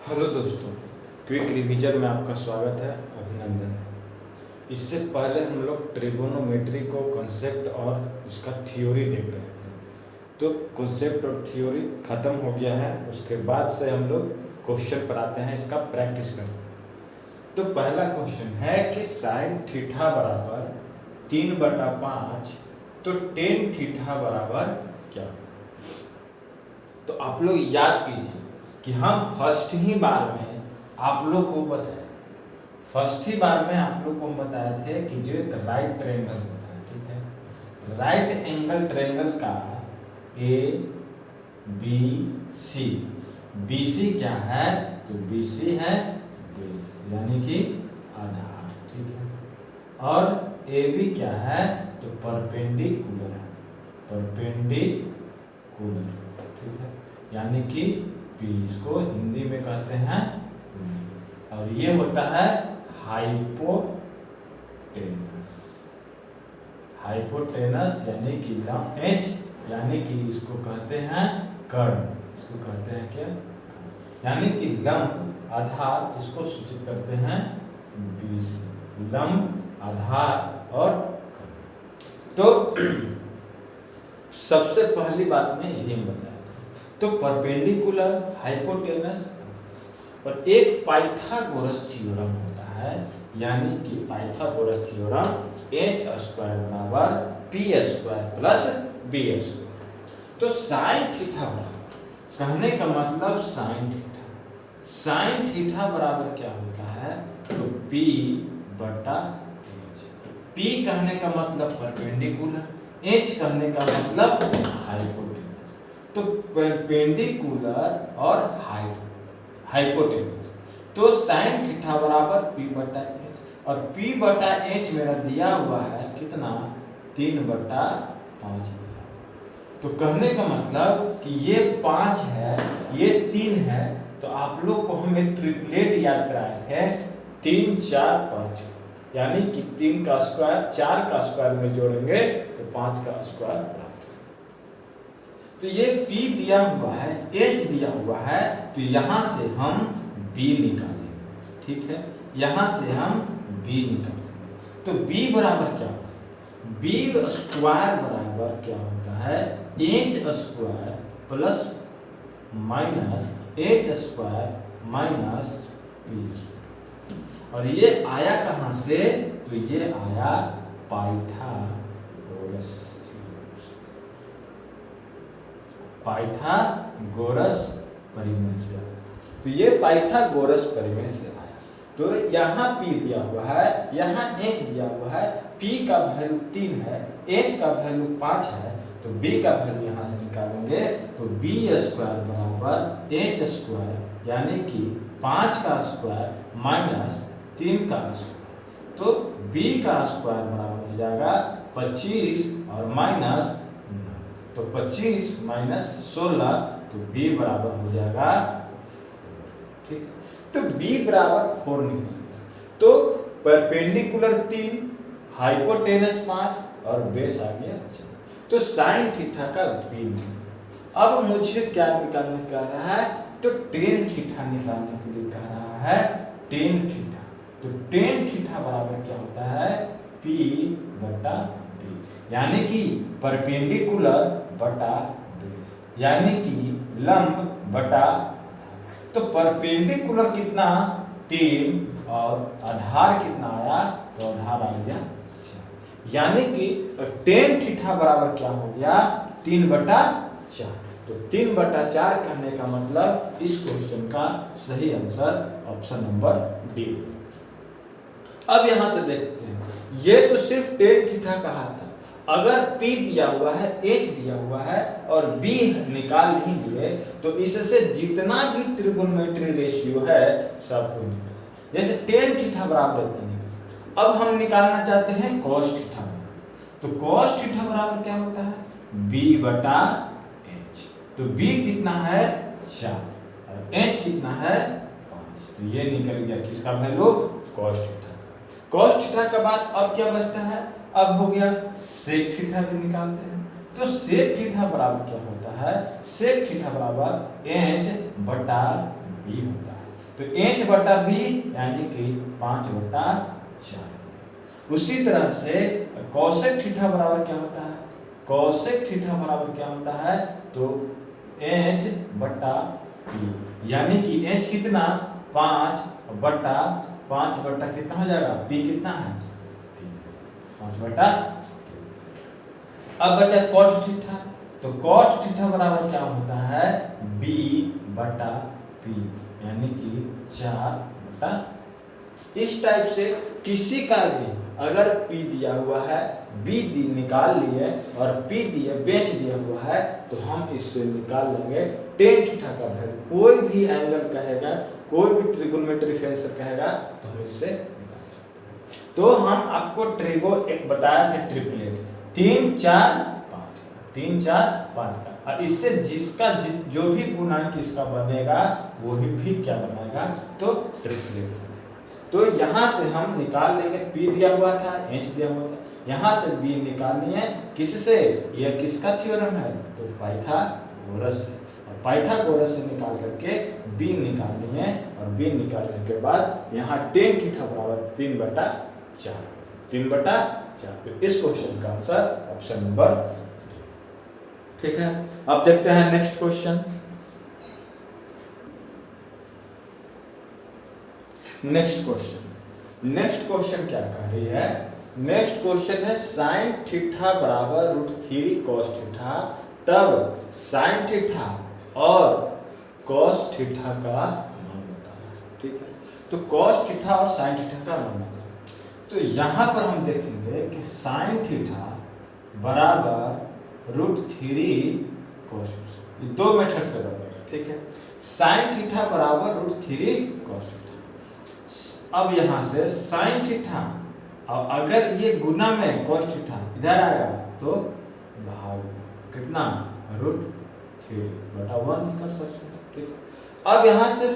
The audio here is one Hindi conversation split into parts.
हेलो दोस्तों, क्विक रिवीजन में आपका स्वागत है। अभिनंदन। इससे पहले हम लोग ट्रिगोनोमेट्री को कॉन्सेप्ट और उसका थ्योरी देख रहे थे। तो कॉन्सेप्ट और थ्योरी ख़त्म हो गया है। उसके बाद से हम लोग क्वेश्चन पर आते हैं, इसका प्रैक्टिस करते हैं। तो पहला क्वेश्चन है कि साइन थीटा बराबर 3/5, तो टेन थीटा बराबर क्या? तो आप लोग याद कीजिए कि हम फर्स्ट ही बार में आप लोग को बताए थे कि जो एक राइट ट्रायंगल होता है, ठीक है, राइट एंगल ट्रायंगल का A B C, B C क्या है? तो बी सी है बेस यानी कि आधार, ठीक है। और ए बी क्या है? तो परपेंडिकुलर है, परपेंडिकुलर, ठीक है, यानी कि पी, इसको हिंदी में कहते हैं। और ये होता है हाइपोटेनस, हाइपोटेनस यानी कि एच, यानी कि इसको कहते हैं कर्ण, इसको कहते हैं क्या? यानी कि लंब आधार, इसको सूचित करते हैं बीसी, लंब आधार और कर्ण। तो सबसे पहली बात में यही बताया था। तो परपेंडिकुलर, हाइपोटेनस और एक पाइथागोरस थ्योरम होता है, यानी कि पाइथागोरस थ्योरम h² बराबर p² प्लस b²। तो साइन थीटा बराबर, कहने का मतलब साइन थीटा बराबर क्या होता है? तो p/h। p कहने का मतलब परपेंडिकुलर, h कहने का मतलब हाइपोटेनस। तो परपेंडिकुलर और हाइपोटेनस, तो साइन थीटा बराबर p/h, और p/h मेरा दिया हुआ है कितना? 3/5। तो कहने का मतलब कि ये 5 है, ये 3 है। तो आप लोग को हम एक ट्रिपलेट याद कराए थे, 3 4 5, यानी कि 3 का स्क्वायर 4 का स्क्वायर में जोड़ेंगे तो 5 का स्क्वायर प्राप्त होगा। तो ये P दिया हुआ है, H दिया हुआ है, तो यहां से हम B निकालेंगे, ठीक है, यहां से हम B निकालेंगे। तो B बराबर क्या होगा? B² बराबर क्या होता है? h² plus minus h² minus p²। और ये आया कहां से? तो ये आया पाइथागोरस परिमेय से। तो ये पाइथागोरस परिमेय से आया। तो यहाँ P दिया हुआ है, यहाँ H दिया हुआ है। P का वैल्यू 3 है, H का वैल्यू 5 है, तो B का वैल्यू यहाँ से निकालेंगे तो b² बराबर h², यानी कि 5 का स्क्वायर माइनस 3 का स्क्वायर। तो b का स्क्वायर बराबर हो जाएगा 25 और माइनस, तो 25 माइनस 16, तो b बराबर हो जाएगा, ठीक। तो b बराबर 4 निकलेगा। तो परपेंडिकुलर 3, हाइपोटेनस 5 और बेस आ गया 4। तो साइन थीटा का b निकला। अब मुझे क्या निकालने कह रहा है? तो टेन थीटा निकालने के लिए कह रहा है, टेन थीटा। तो टेन थीटा बराबर क्या होता है? p/b, यानी कि परपेंडिकुलर बटा बेस, यानी कि लंब बटा। तो परपेंडिकुलर कितना? 3 और आधार कितना आया? तो आधार आ गया 4, यानी कि टेन थीटा बराबर क्या हो गया? 3/4। तो 3/4 कहने का मतलब इस क्वेश्चन का सही आंसर ऑप्शन नंबर डी। अब यहां से देखते हैं, ये तो सिर्फ टेन थीटा कहा था। अगर P दिया हुआ है, H दिया हुआ है और B निकाल नहीं लिए, तो इससे जितना भी ट्रिगोनोमेट्री रेशियो है सब को निकाल। जैसे टेन थीटा बराबर इतना निकाल। अब हम निकालना चाहते हैं cos थीटा। तो cos थीटा बराबर क्या होता है? b/h। तो b कितना है? 4 और h कितना है? 5। तो ये निकल गया किसका value? cos theta. cos theta के बाद अब क्या बचता है? अब हो गया sec थीटा भी निकालते हैं। तो sec थीटा बराबर क्या होता है? sec थीटा बराबर h/b होता है। तो h बटा b यानी कि 5/4। उसी तरह से cosec थीटा बराबर क्या होता है, cosec थीटा बराबर क्या होता है, तो h बटा p, यानी कि h कितना 5/5 बटा कितना हो जाएगा, p कितना है 5/। अब बचा cot थीटा, तो cot थीटा बराबर क्या होता है b बटा p, यानी कि 4/। इस टाइप से किसी का भी अगर p दिया हुआ है, b निकाल लिए और p दिए बेंच दिया हुआ है, तो हम इससे निकाल लेंगे tan थीटा का वैल्यू। कोई भी एंगल कहेगा, कोई भी ट्रिगोनोमेट्री फेंसर कहेगा, तो हम इससे निकाल सकते हैं। तो हम आपको ट्रिगो एक बताया था ट्रिपलेट 3 4 5 का, और इससे जिसका जो भी गुणांक इसका बनेगा वो भी क्या बनाएगा, तो ट्रिपलेट। तो यहाँ से हम निकाल लेंगे, p दिया हुआ था, h दिया हुआ था, यहाँ से b निकाल लिए किससे, यह किसका थ्योरम है, तो पाइथागोरस है। और पाइथागोरस से निकाल करके b निकाल लिए, और b निकालने के बाद यहाँ tan थीटा बराबर 3/4। तो इस क्वेश्चन का आंसर ऑप्शन नंबर, ठीक है। अब देखते हैं नेक्स्ट क्वेश्चन। नेक्स्ट क्वेश्चन क्या कह रही है, नेक्स्ट क्वेश्चन है sin थीटा बराबर √3 cos थीटा, तब sin थीटा और cos थीटा का मान बताना, ठीक है। तो cos थीटा और sin थीटा का मान बताना। तो यहाँ पर हम देखेंगे कि sin थीटा बराबर √3 cos, ये दो मेथड से बनेगा, ठीक है। sin थीटा बराबर √3 cos थीटा। अब यहाँ से sin थीटा, और अगर ये गुना में cos थीटा इधर आएगा तो भाग कितना √3/1 भी कर सकते हैं, ठीक। अब यहाँ से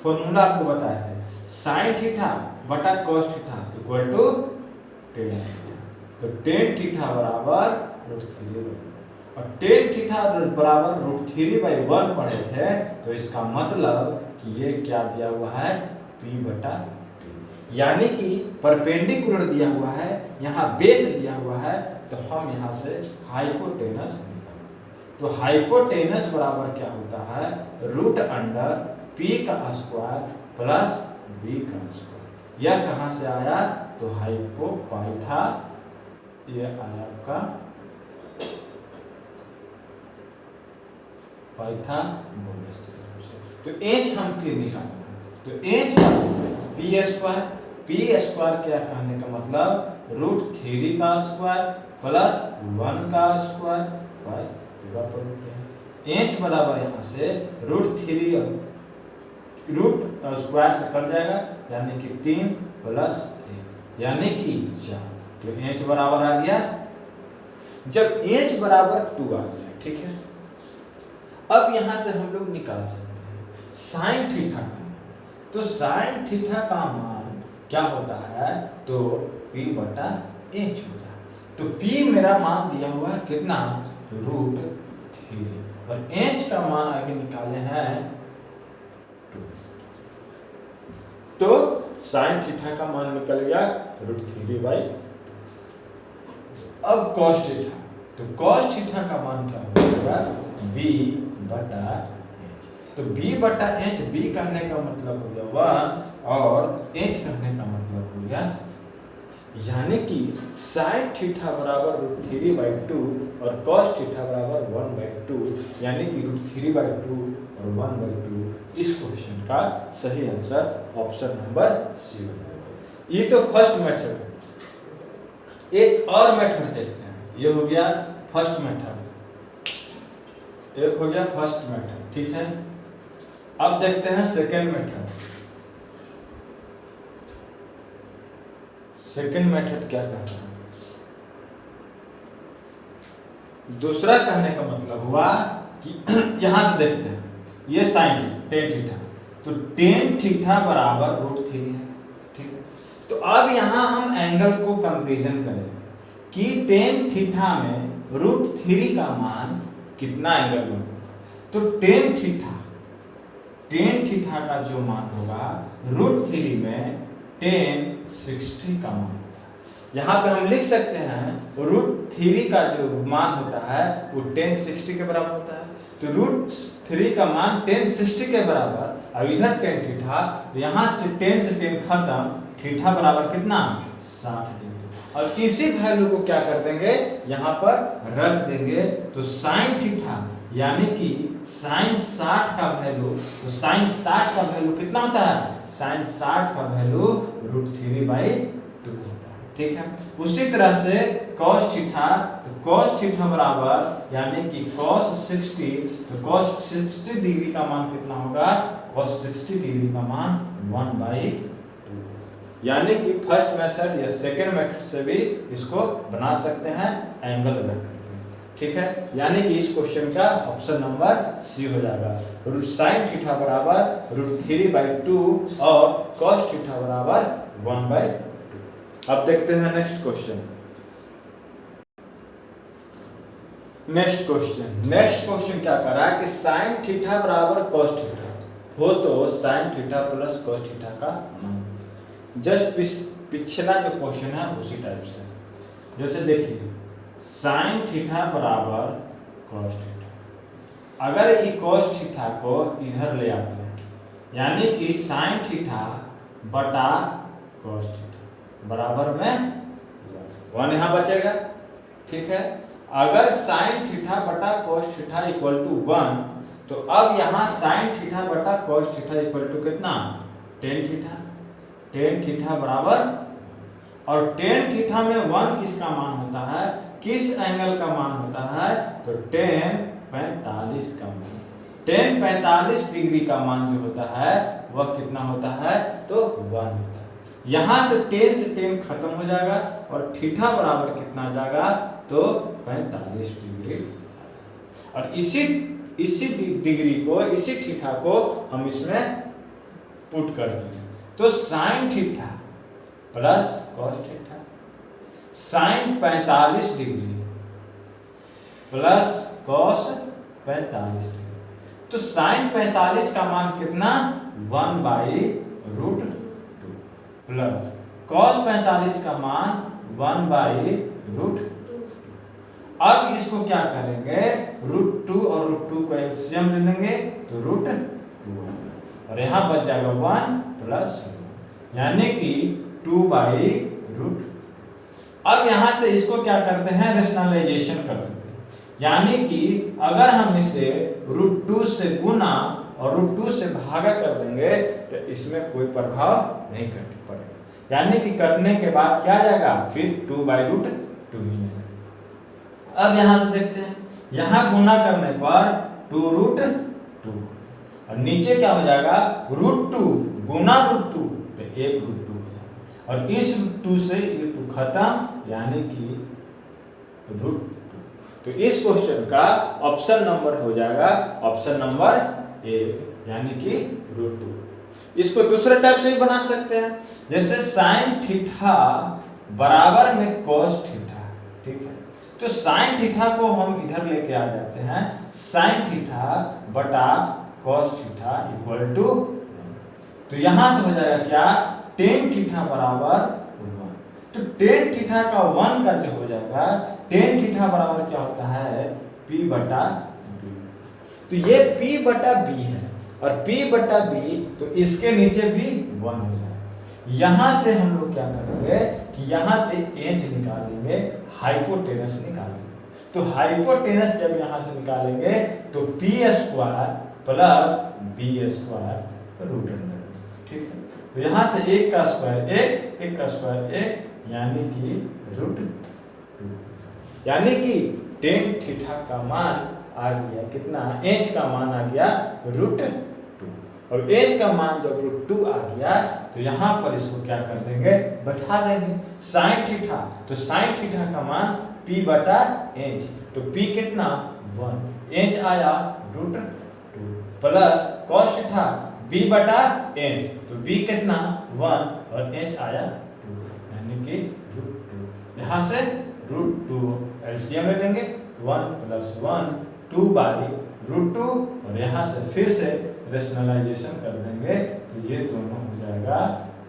फॉर्मूला आपको बताया है, sin थीटा बटा cos theta equal to tan theta. तो tan थीटा बराबर √3, और tan थीटा बराबर √3/1 पढ़े थे, तो इसका मतलब कि ये क्या दिया हुआ है, p/2, यानी कि परपेंडिकुलर दिया हुआ है, यहाँ बेस दिया हुआ है, तो हम यहाँ से हाइपोटेनस निकालेंगे। तो हाइपोटेनस बराबर क्या होता है, √p² प्लस b²। यह कहाँ से आया, तो हाइपोपाइथा, ये आया आपका पाइथागोरस। तो h हम निकालना है, तो h p² क्या कहने का मतलब √3² प्लस 1² बाय पूरा h बराबर यहाँ से √3 से कट जाएगा, यानी कि 3 प्लस 1 यानी कि 4। तो h बराबर आ गया, जब h बराबर 2 आ गया, ठीक है। अब यहाँ से हम लोग निकाल सकते हैं sin थीटा का। तो sin थीटा का मान क्या होता है, तो p/h होता है। तो p मेरा मान दिया हुआ है कितना, √3, और h का मान आगे निकाले हैं 2। तो sin थीटा का मान निकल गया √3/2। अब cos थीटा, तो cos थीटा का मान क्या होगा, b/h। तो b/h, b कहने का मतलब हो गया 1 और h कहने का मतलब हो गया, यानी कि sin थीटा बराबर √3/2 और cos थीटा बराबर 1/2, यानी कि √3/2 और 1/2। इस क्वेश्चन का सही आंसर ऑप्शन नंबर सी होगा। ये तो फर्स्ट मेथड। एक और मेथड देखते हैं, ये हो गया फर्स्ट मेथड, एक हो गया फर्स्ट मेथड, ठीक है। अब देखते हैं सेकेंड मेथड। सेकेंड मेथड क्या कहता है, दूसरा कहने का मतलब हुआ कि यहां से देखते हैं, ये sin tan थीटा, तो tan थीटा बराबर √3 है, ठीक है। तो अब यहां हम एंगल को कंपैरिजन करेंगे कि tan थीटा में √3 का मान कितना एंगल में, तो tan टेन थीटा का जो मान होगा √3 में टेन 60 का मान होता है। यहाँ पे हम लिख सकते हैं √3 का जो मान होता है वो टेन 60 के बराबर होता है। तो √3 का मान टेन 60 के बराबर, अब इधर टेन थीटा, यहाँ टेन से टेन खत्म, थीटा बराबर कितना 60 डिग्री। और इसी वैल्यू को क्या कर देंगे यहाँ पर रख देंगे, तो साइन थीटा यानी कि साइन 60 का वैल्यू, तो साइन 60 का वैल्यू कितना होता है, साइन 60 का वैल्यू √3/2 होता है। ठीक है, उसी तरह से cos थीटा, तो cos थीटा बराबर यानी कि cos 60, तो cos 60 डिग्री का मान कितना होगा, cos 60 डिग्री का मान 1/2, यानी कि फर्स्ट मेथड या सेकंड मेथड से भी इसको बना सकते हैं एंगल रख करके। ठीक है, यानी कि इस क्वेश्चन का ऑप्शन नंबर सी हो जाएगा, sin थीटा बराबर √3/2 और cos थीटा बराबर 1/2। अब देखते हैं नेक्स्ट क्वेश्चन। नेक्स्ट क्वेश्चन क्या कर रहा है कि sin थीटा बराबर cos थीटा हो तो sin theta plus cos theta का मान, जस्ट पिछला जो क्वेश्चन है उसी टाइप से। जैसे देखिए sin थीटा बराबर cos थीटा, अगर ये cos थीटा को इधर ले आते हैं यानी कि sin थीटा बटा cos थीटा बराबर में 1 यहाँ बचेगा। ठीक है, अगर sin थीटा बटा cos थीटा इक्वल टू 1, तो अब यहाँ sin थीटा बटा cos थीटा इक्वल टू कितना, tan थीटा, tan थीटा बराबर, और tan थीटा में 1 किसका मान होता है, किस एंगल का मान होता है, तो tan 45 का मान, tan 45 डिग्री का मान जो होता है वह कितना होता है, तो 1 होता है। यहाँ से tan से tan खत्म हो जाएगा और थीटा बराबर कितना आ जाएगा, तो 45 डिग्री। और इसी डिग्री को, इसी थीटा को हम इसमें पुट कर देंगे, तो sin theta plus cos theta, sin 45 degree plus cos 45 degree, तो sin 45 का मान कितना 1/√2 प्लस cos 45 का मान 1/√2। अब इसको क्या करेंगे, √2 और √2 को एलसीएम ले लेंगे, तो √2 और यहाँ बच जाएगा 1 प्लस, यानी कि 2/√2। अब यहाँ से इसको क्या करते हैं, रेशनलाइजेशन कर देते हैं, यानी कि अगर हम इसे √2 से गुना और √2 से भागा कर देंगे तो इसमें कोई प्रभाव नहीं पड़ेगा, यानी कि करने के बाद क्या आ जाएगा, फिर 2/√2 ही जाएगा। अब यहाँ से देखते हैं, यहाँ गुना करने पर 2√2 और नीचे क्या हो जाएगा, √2 गुना √2 तो 1√2 हो जाएगा, और इस √2 से ये 2 खत्म, यानी कि √2। तो इस क्वेश्चन का ऑप्शन नंबर हो जाएगा ऑप्शन नंबर 1, यानी कि √2। इसको दूसरे टाइप से भी बना सकते हैं, जैसे sin थीटा बराबर में cos थीटा। ठीक है, तो sin थीटा को हम इधर लेके आ जाते हैं, sin थीटा बटा cos थीटा इक्वल टू, तो यहां से हो जाएगा क्या, tan थीटा बराबर 1, तो tan थीटा का 1 का जो हो जाएगा, tan थीटा बराबर क्या होता है, p बटा b। तो ये p बटा b है और p बटा b, तो इसके नीचे भी 1 हो जाएगा। यहां से हम लोग क्या करेंगे कि यहां से एच निकालेंगे, हाइपोटेनस निकालेंगे, तो हाइपोटेनस जब यहां से निकालेंगे तो p² प्लस b²√। ठीक है, तो यहां से 1 का स्क्वायर 1, 1 का स्क्वायर 1, यानी कि √2, यानी कि tan थीटा का मान आ गया कितना, h का मान आ गया √2, और h का मान जब √2 आ गया तो यहाँ पर इसको क्या कर देंगे, बैठा देंगे। sin थीटा, तो sin थीटा का मान p बटा h, तो p कितना 1, h आया √2 प्लस cos थीटा b बटा h, तो b कितना 1 और h आया 2, यानी कि √2। यहाँ से √2 एलसीएम ले लेंगे, 1 + 1 2/√2 √2 और यहाँ से फिर से रेशनलाइजेशन कर देंगे तो ये दोनों हो जाएगा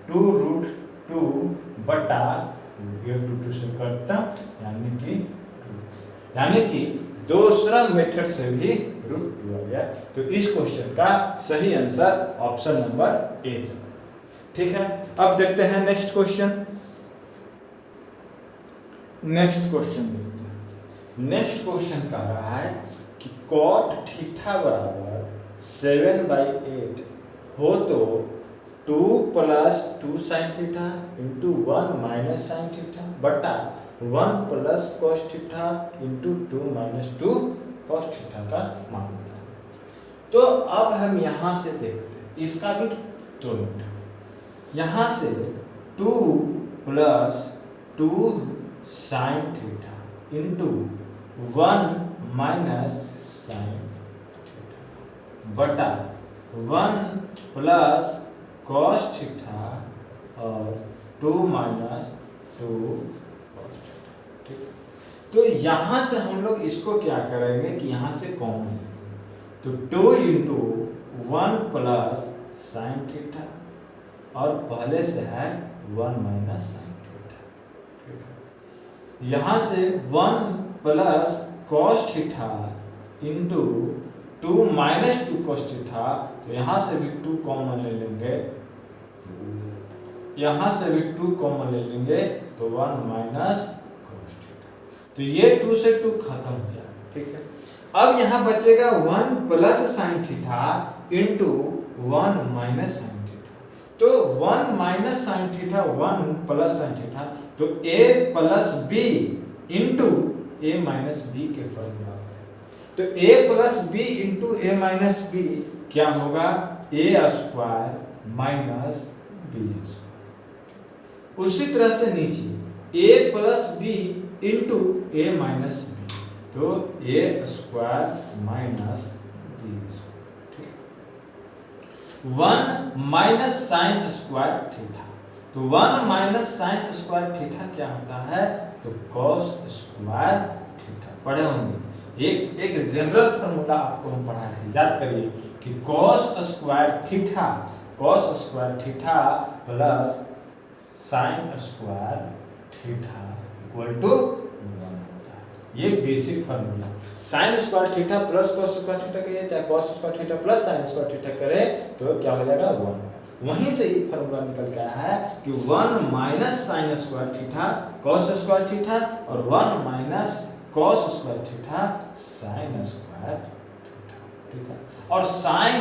2√2 बटा ये 2 से कटता यानी कि दूसरा मेथड से भी √2 आ गया। तो इस क्वेश्चन का सही आंसर ऑप्शन नंबर ए। ठीक है, अब देखते हैं नेक्स्ट क्वेश्चन देखते हैं। नेक्स्ट क्वेश्चन कह रहा है कि cot थीटा बराबर 7/8 हो तो 2 + 2 sin theta into 1 - sin theta बटा 1 + cos theta into 2 - 2 cos theta का मान बताएं। तो अब हम यहाँ से देखते हैं, इसका भी तुरंत यहाँ से 2 + 2 sin theta into 1 - sin theta बटा 1 + cos थीटा और 2 - 2 cos थीटा। ठीक, तो यहाँ से हम लोग इसको क्या करेंगे कि यहाँ से कॉमन, तो 2 × 1 + sin थीटा और पहले से है 1 - sin थीटा। ठीक है, यहाँ से 1 + cos theta into 2 - 2 cos theta, तो यहाँ से भी 2 कॉमन ले लेंगे, यहाँ से भी 2 कॉमन ले लेंगे तो 1 - cos थीटा। तो ये 2 से 2 खत्म हो गया। ठीक है, अब यहाँ बचेगा 1 + sin theta into 1 - sin theta. तो 1 - sin थीटा 1 + sin थीटा, तो a + b into a - b के फॉर्मूला है। तो a + b into a - b क्या होगा, a² - b²। उसी तरह से नीचे a + b into a - b, तो a² - b²। ठीक, 1 - sin स्क्वायर थीटा, तो 1 - sin स्क्वायर थीटा क्या होता है, तो cos स्क्वायर थीटा। पढ़े होंगे एक जनरल फॉर्मूला आपको हम पढ़ाए थे, याद करिए कि cos square theta plus sin square theta equal to 1 होता है। ये basic formula. sin square theta plus cos square theta करिए, चाहे cos square theta plus sin square theta करें तो क्या हो जाएगा 1। वहीं से ये फॉर्मूला निकल के आया है कि 1 - sin square theta cos square theta और 1 - cos square theta sin square theta. ठीक है, और sin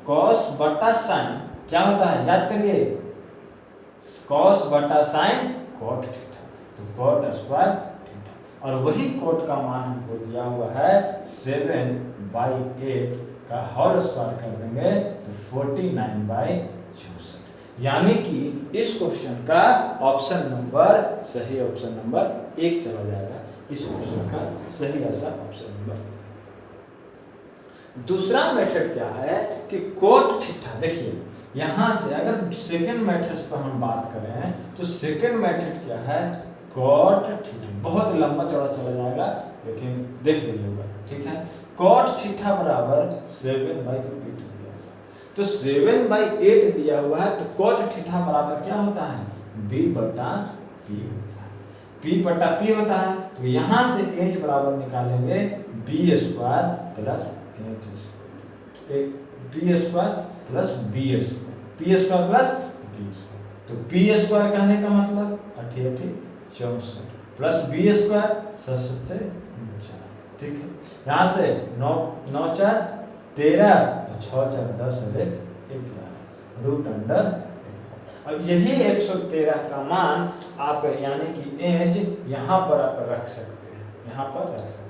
cos बटा sin क्या होता है, याद करिए, cos बटा sin cot थीटा, तो cot स्क्वायर थीटा। और वही cot का मान हमको दिया हुआ है 7/8 का होल स्क्वायर कर देंगे तो 49/64। यानी कि इस क्वेश्चन का ऑप्शन नंबर सही ऑप्शन नंबर 1 चला जाएगा। इस क्वेश्चन का सही आंसर ऑप्शन नंबर। दूसरा मेथड क्या है कि cot थीटा, देखिए यहाँ से अगर सेकेंड मेथड पर हम बात करें तो सेकेंड मेथड क्या है, cot थीटा। बहुत लंबा चौड़ा चला जाएगा लेकिन देख लीजिएगा। ठीक है, cot थीटा बराबर 7/8 दिया हुआ, तो 7/8 दिया हुआ है, तो cot थीटा बराबर क्या होता है, b/p होता है। p/p होता है, तो यहाँ से h बराबर निकालेंगे b² plus h² b² plus b²। तो p² कहने का मतलब 88 64 प्लस b² 7 ठीक है, यहाँ से 9 9 4 13 6 4 10 और 1 11 रूट अंडर। अब यही 113 का मान आप यानी कि h यहाँ पर आप रख सकते हैं, यहाँ पर रख सकते हैं।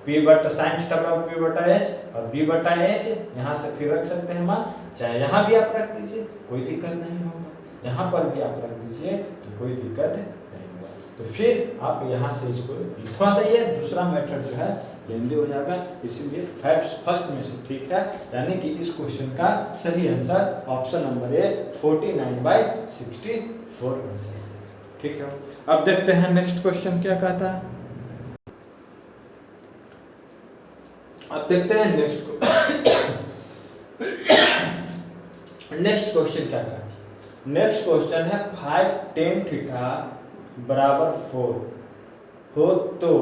p/sin थीटा बराबर p/h और b/h यहाँ से फिर रख सकते हैं मान, चाहे यहाँ भी आप रख दीजिए कोई दिक्कत नहीं होगा, यहाँ पर भी आप रख दीजिए तो कोई दिक्कत नहीं होगा। तो फिर आप यहाँ से इसको थोड़ा सा ये दूसरा मेथड जो है लेंदी हो जाएगा, इसीलिए फर्स्ट में से ठीक है। यानी कि इस क्वेश्चन का सही answer option number A 49/64 answer. ठीक है, अब देखते हैं नेक्स्ट क्वेश्चन क्या कहता है। अब देखते हैं नेक्स्ट नेक्स्ट क्वेश्चन क्या था? नेक्स्ट क्वेश्चन है 5 tan थीटा बराबर 4 हो तो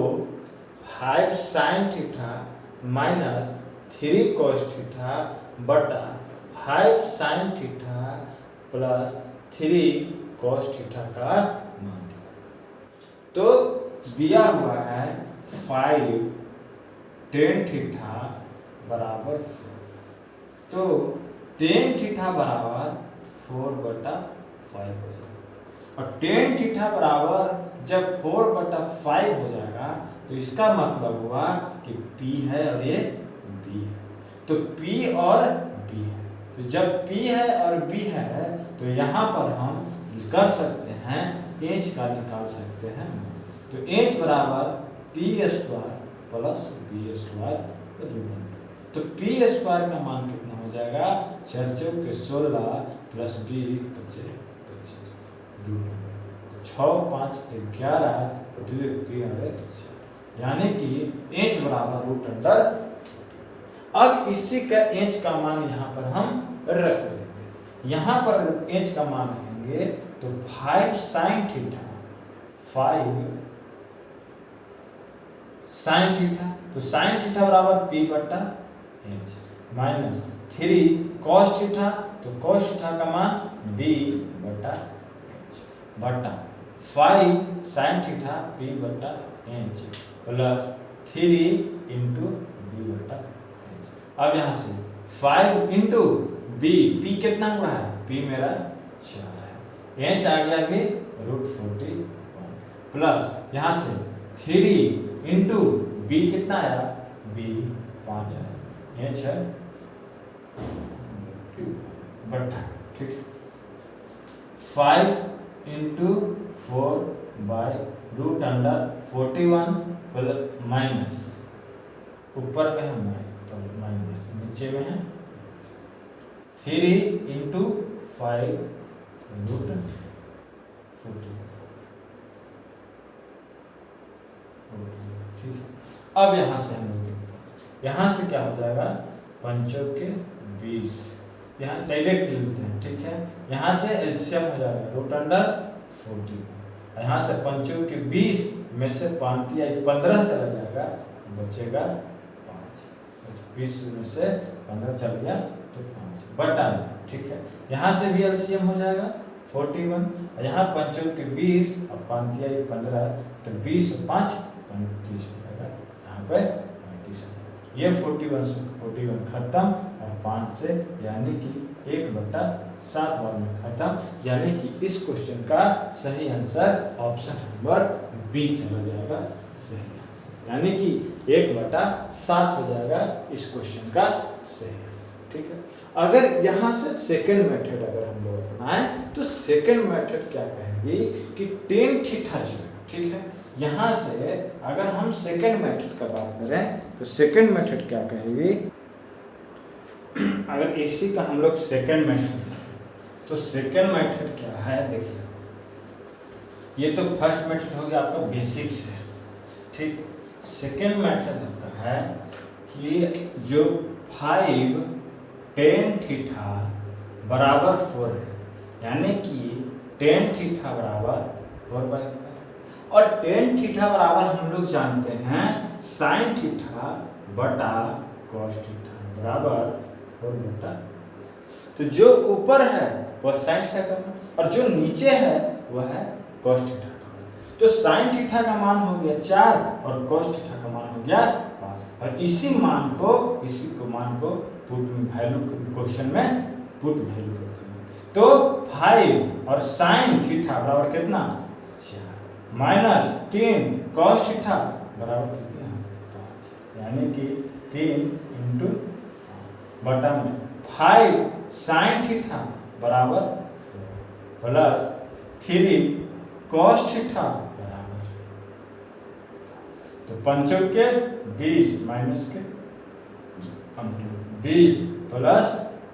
5 sin theta minus 3 cos theta बटा 5 sin theta plus 3 cos theta का मान। तो दिया हुआ है 5 tan थीटा बराबर 4, तो tan थीटा बराबर 4/5 हो जाएगा। और tan थीटा बराबर जब 4/5 हो जाएगा तो इसका मतलब हुआ कि P है और ये B है। तो P और B है, तो जब P है और B है तो यहाँ पर हम कर सकते हैं H का निकाल सकते हैं। तो H बराबर P² प्लस B²। तो P² का मान कितना हो जाएगा? 4 के 16 प्लस B 25, 6 5 11 2 3 यानी कि H बराबर √। अब इसी का H का मान यहाँ पर हम रख देंगे। यहाँ पर H का मान रखेंगे तो 5 sin थीटा, 5 sin थीटा, तो sin थीटा बराबर P/H माइनस 3 cos थीटा, तो cos थीटा का मान B/H बटा 5 sin theta P/H plus 3 into B/H। अब यहाँ से 5 इंटू B, P कितना हुआ है? P मेरा 4 है, H आ गया भी √41 प्लस यहाँ से 3 इंटू B कितना आया? B 5 है, H है बट्टा, ठीक। 5 इंटू 4/√41 प्लस माइनस ऊपर में है माइनस, नीचे में है 3 इंटू 5√40। ठीक है, अब यहाँ से हम लोग यहाँ से क्या हो जाएगा? 5 के 20, यहाँ डायरेक्ट लिखते हैं, ठीक है। यहाँ से एलसीएम हो जाएगा √40, यहाँ से 5 के 20 में से 15 चला जाएगा, बचेगा 5। 20 में से 15 चल गया तो 5 बटा, ठीक है। यहाँ से भी एलसीएम हो जाएगा 41, यहाँ 5 के 20 और 15 तो 20 और 5 35 हो जाएगा, यहाँ पे 35। ये 41 से 41 खत्म और 5 से यानी कि 1/7 बार में खत्म, यानी कि इस क्वेश्चन का सही आंसर ऑप्शन नंबर बी चला जाएगा सही आंसर, यानी कि 1/7 हो जाएगा इस क्वेश्चन का सही आंसर। ठीक है, अगर यहाँ से सेकंड मेथड अगर हम लोग अपनाएं तो सेकंड मेथड क्या कहेगी कि tan थीटा जो है, ठीक है, यहाँ से अगर हम सेकंड मेथड का बात करें तो सेकंड मेथड क्या कहेगी? अगर इसी का हम लोग सेकंड मेथड तो सेकंड मेथड क्या है? देखिए, ये तो फर्स्ट मेथड हो गया आपका बेसिक से, ठीक। सेकंड मेथड आपका है कि जो 5 tan थीटा बराबर 4 है, यानी कि tan थीटा बराबर 4/5 और tan थीटा बराबर हम लोग जानते हैं sin थीटा बटा cos थीटा बराबर 4/। तो जो ऊपर है वह sin थीटा का मान और जो नीचे है वह है cos थीटा का मान। तो sin थीटा का मान हो गया 4 और cos थीटा का मान हो गया 5 और इसी मान को पुट वैल्यू क्वेश्चन में पुट वैल्यू करते हैं। तो 5 और sin थीटा बराबर कितना? 4 माइनस 3 cos थीटा बराबर कितना? 5, यानी कि 3 इंटू बटा में 5 sin थीटा बराबर 4 प्लस 3 cos थीटा बराबर, तो 5 के 20 माइनस के 20 प्लस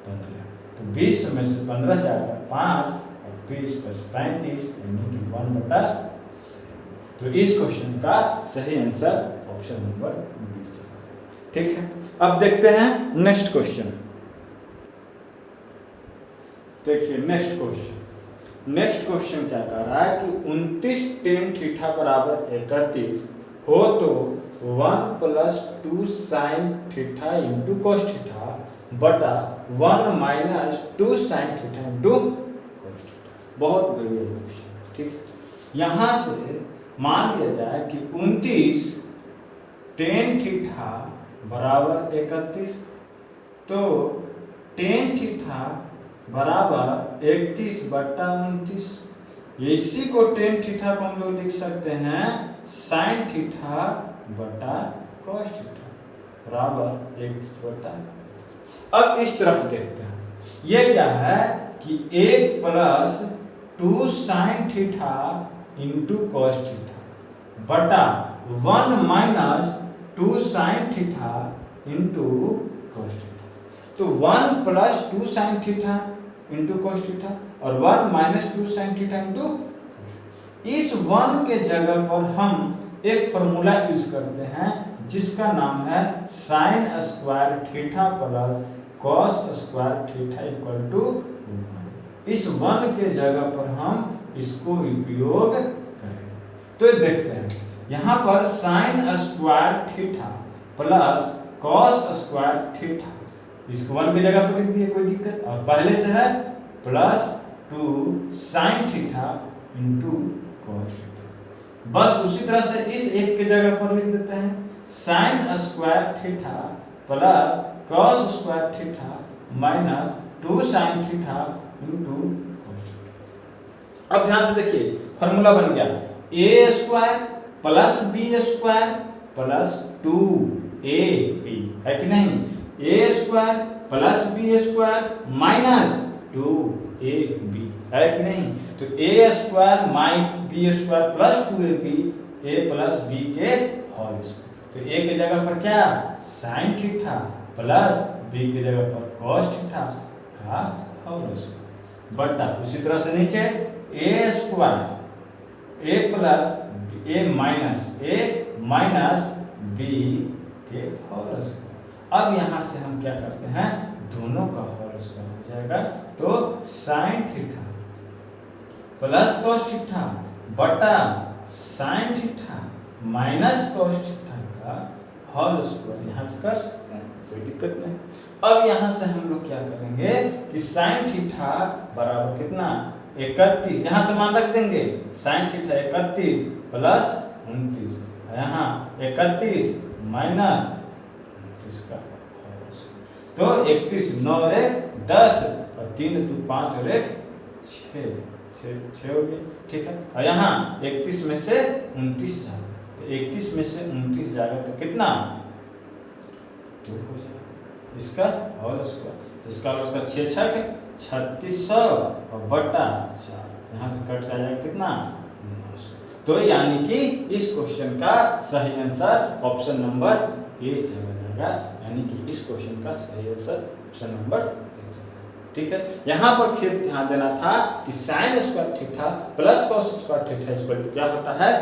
15, तो 20 में से 15 जाएगा 5 और 20 प्लस 35 यानी कि 1/। तो इस क्वेश्चन का सही आंसर ऑप्शन नंबर बी, ठीक है। अब देखते हैं नेक्स्ट क्वेश्चन। देखिए नेक्स्ट क्वेश्चन क्या कह रहा है कि 29 tan थीटा बराबर 31 हो तो 1 + 2 sin theta into cos theta बटा 1 - 2 sin theta into cos theta. बहुत बढ़िया क्वेश्चन, ठीक है। यहाँ से मान लिया जाए कि 29 tan थीटा बराबर 31, तो tan थीटा बराबर 31 बटा 29, इसी को tan थीटा को हम लोग लिख सकते हैं sin थीटा बटा cos थीटा बराबर 31 बटा। अब इस तरफ देखते हैं, ये क्या है कि 1 + 2 sin theta into cos theta बटा 1 - 2 sin theta into cos theta. तो 1 + 2 sin theta into cos theta और 1 - 2 sin थीटा इंटू, इस 1 के जगह पर हम एक फॉर्मूला यूज करते हैं जिसका नाम है sin square theta plus cos square theta equal to 1। इस 1 के जगह पर हम इसको उपयोग करें। तो देखते हैं यहाँ पर sin square theta plus cos square theta, इसको 1 की जगह पर लिख दिए, कोई दिक्कत। और पहले से है +2 sin theta into cos theta, बस उसी तरह से इस एक की जगह पर लिख देते हैं sin square theta plus cos square theta minus 2 sin theta into cos theta. अब ध्यान से देखिए, फॉर्मूला बन गया a² plus b² plus 2ab, है कि नहीं? a² plus b² minus 2ab, है कि नहीं? तो a² minus b² plus 2ab, a plus b के होल स्क्वायर। तो a की जगह पर क्या sin थीटा प्लस b की जगह पर cos थीटा का होल स्क्वायर बटा, उसी तरह से नीचे a² a plus a minus b के होल स्क्वायर। अब यहाँ से हम क्या करते हैं, दोनों का होल स्क्वायर हो जाएगा, तो sin theta plus cos theta बटा sin theta minus cos theta का होल स्क्वायर यहाँ से कर सकते हैं, कोई दिक्कत नहीं। अब यहाँ से हम लोग क्या करेंगे कि sin थीटा बराबर कितना 31, यहाँ से मान रख देंगे sin थीटा 31 प्लस 29, यहाँ 31 माइनस 29 का होल स्क्वायर। तो 31 9 और 1 10 और 3 2 5 और 1 6 हो गए, ठीक है। और यहाँ 31 में से 29 जाएगा, तो 31 में से 29 जाएगा तो कितना 2 हो जाएगा, इसका होल स्क्वायर। इसका होल स्क्वायर 6 6 3600 और बटा 4, यहाँ से कट का जाएगा कितना 900। तो यानी कि इस क्वेश्चन का सही आंसर ऑप्शन नंबर ए चला जाएगा, यानी कि इस क्वेश्चन का सही आंसर ऑप्शन नंबर, ठीक है। यहाँ पर फिर ध्यान देना था कि sin square theta plus cos square theta equal to क्या होता है।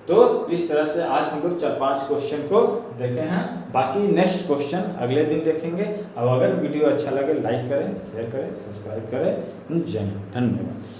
तो इस तरह से आज हम लोग 4-5 क्वेश्चन को देखे हैं, बाकी नेक्स्ट क्वेश्चन अगले दिन देखेंगे। अब अगर वीडियो अच्छा लगे लाइक करें, शेयर करें, सब्सक्राइब करें। जय हिंद, धन्यवाद।